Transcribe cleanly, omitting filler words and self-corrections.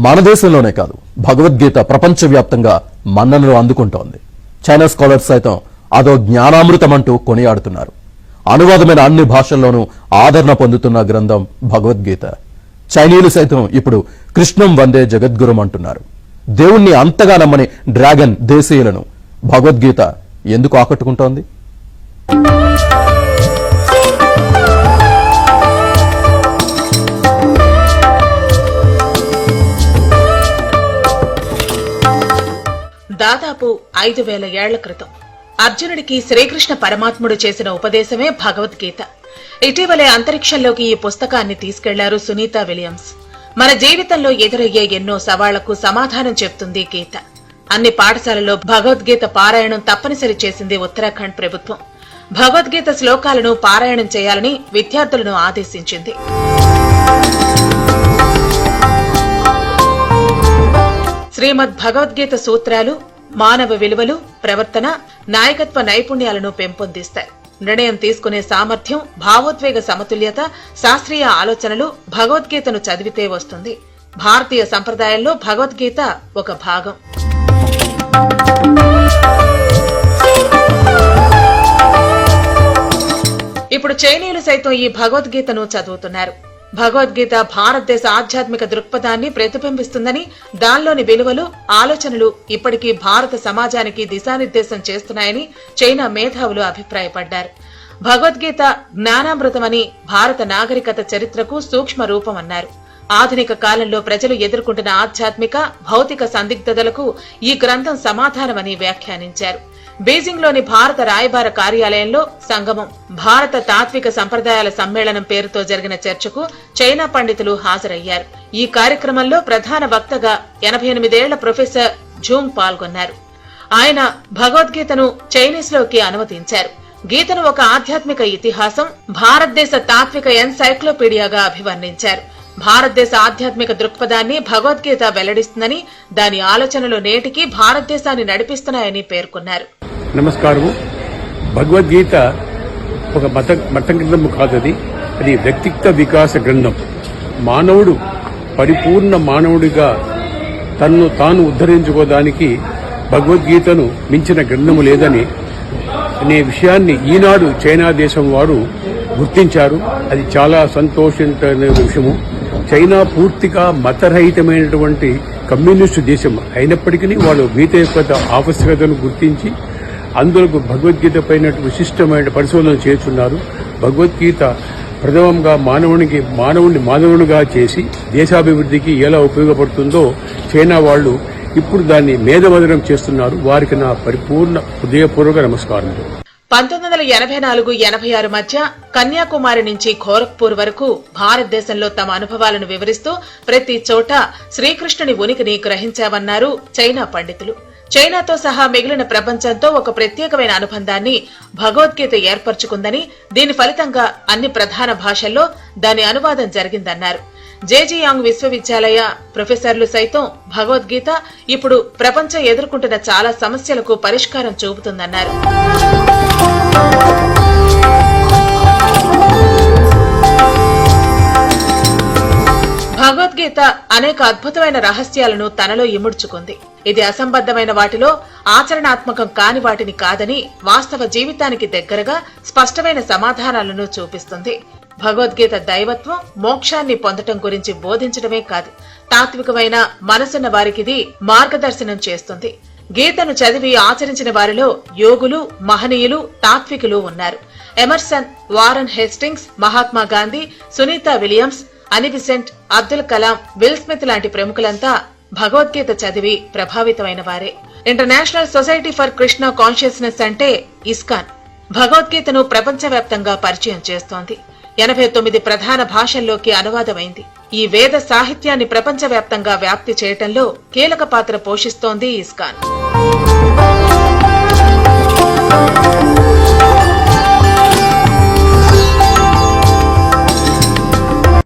మన దేశంలోనే కాదు, భగవద్గీత ప్రపంచవ్యాప్తంగా మన్ననలు అందుకుంటోంది. చైనా స్కాలర్స్ సైతం అదో జ్ఞానామృతం అంటూ కొనియాడుతున్నారు. అనువాదమైన అన్ని భాషల్లోనూ ఆదరణ పొందుతున్న గ్రంథం భగవద్గీత. చైనీయులు సైతం ఇప్పుడు కృష్ణం వందే జగద్గురం అంటున్నారు. దేవుణ్ణి అంతగా నమ్మని డ్రాగన్ దేశీయులను భగవద్గీత ఎందుకు ఆకట్టుకుంటోంది? దాదాపు 5000 ఏళ్ల క్రితం అర్జునుడికి శ్రీకృష్ణ పరమాత్ముడు చేసిన ఉపదేశమే భగవద్గీత. ఇటీవలే అంతరిక్షంలోకి ఈ పుస్తకాన్ని తీసుకెళ్లారు సునీతా విలియమ్స్. మన జీవితంలో ఎదురయ్యే ఎన్నో సవాళ్లకు సమాధానం చెప్తుంది గీత. అన్ని పాఠశాలల్లో భగవద్గీత పారాయణం తప్పనిసరి చేసింది ఉత్తరాఖండ్ ప్రభుత్వం. భగవద్గీత శ్లోకాలను పారాయణం చేయాలని విద్యార్థులను ఆదేశించింది. శ్రీమద్ భగవద్గీత సూత్రాలు మానవ విలువలు, ప్రవర్తన, నాయకత్వ నైపుణ్యాలను పెంపొందిస్తాయి. నిర్ణయం తీసుకునే సామర్థ్యం, భావోద్వేగ సమతుల్యత, శాస్త్రీయ ఆలోచనలు భగవద్గీతను చదివితే వస్తుంది. భారతీయ సంప్రదాయంలో భగవద్గీత ఒక భాగం. ఇప్పుడు చైనీయులు సైతం ఈ భగవద్గీతను చదువుతున్నారు. భగవద్గీత భారతదేశ ఆధ్యాత్మిక దృక్పథాన్ని ప్రతిబింబిస్తుందని, దానిలోని విలువలు, ఆలోచనలు ఇప్పటికీ భారత సమాజానికి దిశానిర్దేశం చేస్తున్నాయని చైనా మేధావులు అభిప్రాయపడ్డారు. భగవద్గీత జ్ఞానామృతమని, భారత నాగరికత చరిత్రకు సూక్ష్మ రూపమన్నారు. ఆధునిక కాలంలో ప్రజలు ఎదుర్కొంటున్న ఆధ్యాత్మిక, భౌతిక సందిగ్ధతలకు ఈ గ్రంథం సమాధానమని వ్యాఖ్యానించారు. బీజింగ్లోని భారత రాయబార కార్యాలయంలో సంగమం, భారత తాత్విక సంప్రదాయాల సమ్మేళనం పేరుతో జరిగిన చర్చకు చైనా పండితులు హాజరయ్యారు. ఈ కార్యక్రమంలో ప్రధాన వక్తగా 88 ఏళ్ల ప్రొఫెసర్ జూంగ్ పాల్గొన్నారు. ఆయన భగవద్గీతను చైనీస్లోకి అనువదించారు. గీతను ఒక ఆధ్యాత్మిక ఇతిహాసం, భారతదేశ తాత్విక ఎన్సైక్లోపీడియాగా అభివర్ణించారు. భారతదేశ ఆధ్యాత్మిక దృక్పథాన్ని భగవద్గీత వెల్లడిస్తుందని, దాని ఆలోచనలు నేటికి భారతదేశాన్ని నడిపిస్తున్నాయని పేర్కొన్నారు. నమస్కారము. భగవద్గీత ఒక మత గ్రంథము కాదది, అది వ్యక్తిత్వ వికాస గ్రంథం. మానవుడు పరిపూర్ణ మానవుడిగా తన్ను తాను ఉద్ధరించుకోవడానికి భగవద్గీతను మించిన గ్రంథము లేదని అనే విషయాన్ని ఈనాడు చైనా దేశం వారు గుర్తించారు. అది చాలా సంతోషించే విషయము. చైనా పూర్తిగా మతరహితమైనటువంటి కమ్యూనిస్టు దేశం అయినప్పటికీ వాళ్ళు గీత యొక్క ఆవశ్యకతను గుర్తించి అందులో భగవద్గీత పైన విశిష్టమైన పరిశోధన చేస్తున్నారు. భగవద్గీత ప్రథమంగా మానవుడిని మానవునిగా చేసి దేశాభివృద్ధికి ఎలా ఉపయోగపడుతుందో చైనా వాళ్ళు ఇప్పుడు దాన్ని మేధమదనం చేస్తున్నారు. వారికి నా పరిపూర్ణ హృదయపూర్వక నమస్కారములు. 1984-86 మధ్య కన్యాకుమారి నుంచి గోరఖ్పూర్ వరకు భారతదేశంలో తమ అనుభవాలను వివరిస్తూ ప్రతి చోట శ్రీకృష్ణుని ఉనికిని గ్రహించామన్నారు చైనా పండితులు. చైనాతో సహా మిగిలిన ప్రపంచంతో ఒక ప్రత్యేకమైన అనుబంధాన్ని భగవద్గీత ఏర్పరచుకుందని, దీని ఫలితంగా అన్ని ప్రధాన భాషల్లో దాని అనువాదం జరిగిందన్నారు. జేజియాంగ్ విశ్వవిద్యాలయ ప్రొఫెసర్లు సైతం భగవద్గీత ఇప్పుడు ప్రపంచం ఎదుర్కొంటున్న చాలా సమస్యలకు పరిష్కారం చూపుతుందన్నారు. భగవద్గీత అనేక అద్భుతమైన రహస్యాలను తనలో ఇముడ్చుకుంది. ఇది అసంబద్ధమైన వాటిలో ఆచరణాత్మకం కాని వాటిని కాదని, వాస్తవ జీవితానికి దగ్గరగా స్పష్టమైన సమాధానాలను చూపిస్తుంది. భగవద్గీత దైవత్వం, మోక్షాన్ని పొందటం గురించి బోధించడమే కాదు, తాత్వికమైన మనసున్న వారికిది మార్గదర్శనం చేస్తుంది. గీతను చదివి ఆచరించిన వారిలో యోగులు, మహనీయులు, తాత్వికులు ఉన్నారు. Emerson, Warren Hastings, Mahatma Gandhi, Sunita Williams, Annie Besant, Abdul Kalam, Will Smith లాంటి ప్రముఖులంతా భగవద్గీత చదివి ప్రభావితమైన వారే. International Society for Krishna Consciousness అంటే ఇస్కాన్ భగవద్గీతను ప్రపంచవ్యాప్తంగా పరిచయం చేస్తోంది. 89 ప్రధాన భాషల్లోకి అనువాదమైంది. ఈ వేద సాహిత్యాన్ని ప్రపంచవ్యాప్తంగా వ్యాప్తి చేయటంలో కీలక పాత్ర పోషిస్తోంది ఇస్కాన్.